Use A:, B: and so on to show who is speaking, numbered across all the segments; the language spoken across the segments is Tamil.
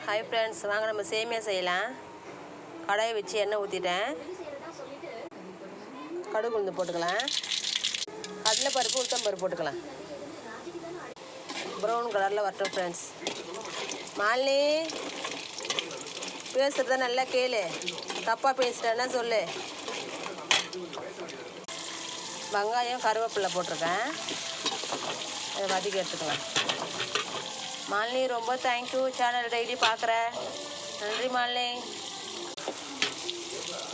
A: ஹாய் ஃப்ரெண்ட்ஸ், வாங்க நம்ம சேமியா செய்யலாம். கடாயை வச்சு எண்ணெய் ஊற்றிட்டேன். கடுகு உளுந்து போட்டுக்கலாம். கடலைப்பருப்பு உளுத்தம்பருப்பு போட்டுக்கலாம். ப்ரௌன் கலரில் வரட்டும் ஃப்ரெண்ட்ஸ். மாலினி பேசுகிறத நல்லா கேளு, தப்பாக பேசிட்டேன்னா சொல்லு. வெங்காயம் கருவேப்பிலை போட்டிருக்கேன், அதை வதக்கி எடுத்துக்கலாம். மாலினி ரொம்ப தேங்க்யூ, சேனல் டெய்லி பார்க்குறேன், நன்றி மாலினி.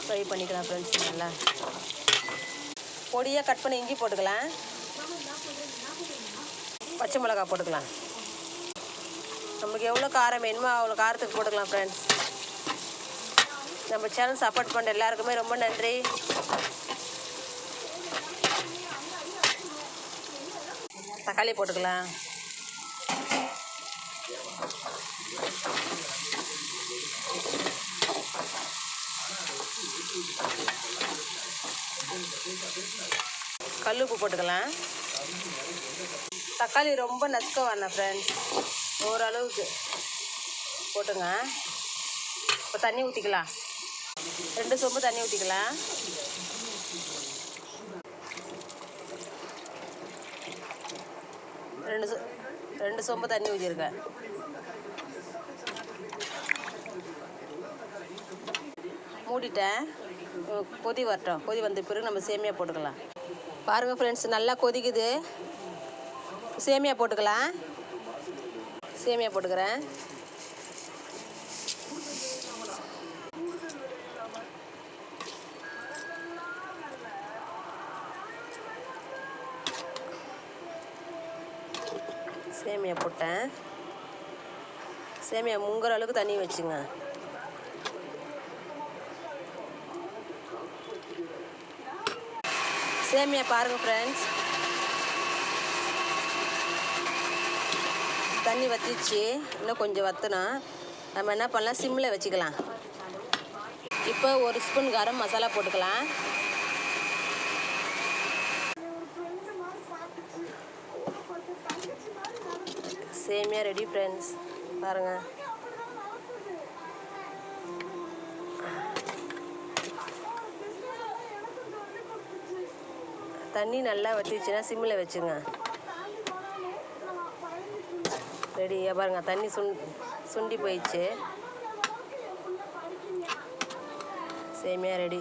A: ஃப்ரை பண்ணிக்கலாம் ஃப்ரெண்ட்ஸ். நல்லா பொடியாக கட் பண்ணி இஞ்சி போட்டுக்கலாம். பச்சை மிளகாய் போட்டுக்கலாம். நமக்கு எவ்வளோ காரம் வேணுமோ அவ்வளோ காரத்துக்கு போட்டுக்கலாம் ஃப்ரெண்ட்ஸ். நம்ம சேனல் சப்போர்ட் பண்ணுற எல்லாருக்குமே ரொம்ப நன்றி. தக்காளி போட்டுக்கலாம். கல்லுப்பு போட்டுக்கலாம். தக்காளி ரொம்ப நசுக்க வேணாம் ஃப்ரெண்ட்ஸ், ஓரளவுக்கு போட்டுங்க. இப்போ தண்ணி ஊற்றிக்கலாம். 2 சொம்பு தண்ணி ஊற்றிக்கலாம். ரெண்டு சொம்பு தண்ணி ஊற்றிருக்கேன். மூடிட்டேன். கொதி வரட்டும். கொதி வந்த பிறகு நம்ம சேமியா போட்டுக்கலாம். பாருங்கள் ஃப்ரெண்ட்ஸ், நல்லா கொதிக்குது. சேமியா போட்டுக்கலாம். சேமியா போட்டுக்கிறேன். சேமியா போட்டேன். சேமியா முங்குற அளவுக்கு தண்ணி வச்சுங்க. சேமியா பாருங்கள் ஃப்ரெண்ட்ஸ், தண்ணி வற்றிச்சு. இன்னும் கொஞ்சம் வற்றினா நம்ம என்ன பண்ணலாம், சிம்மில் வச்சுக்கலாம். இப்போ 1 ஸ்பூன் கரம் மசாலா போட்டுக்கலாம். சேமியா ரெடி ஃப்ரெண்ட்ஸ், பாருங்கள். தண்ணி நல்லா வற்றிச்சுன்னா சிம்மில் வச்சுங்க. ரெடியாக பாருங்கள், தண்ணி சுண்டி போயிடுச்சு. சேமியா ரெடி.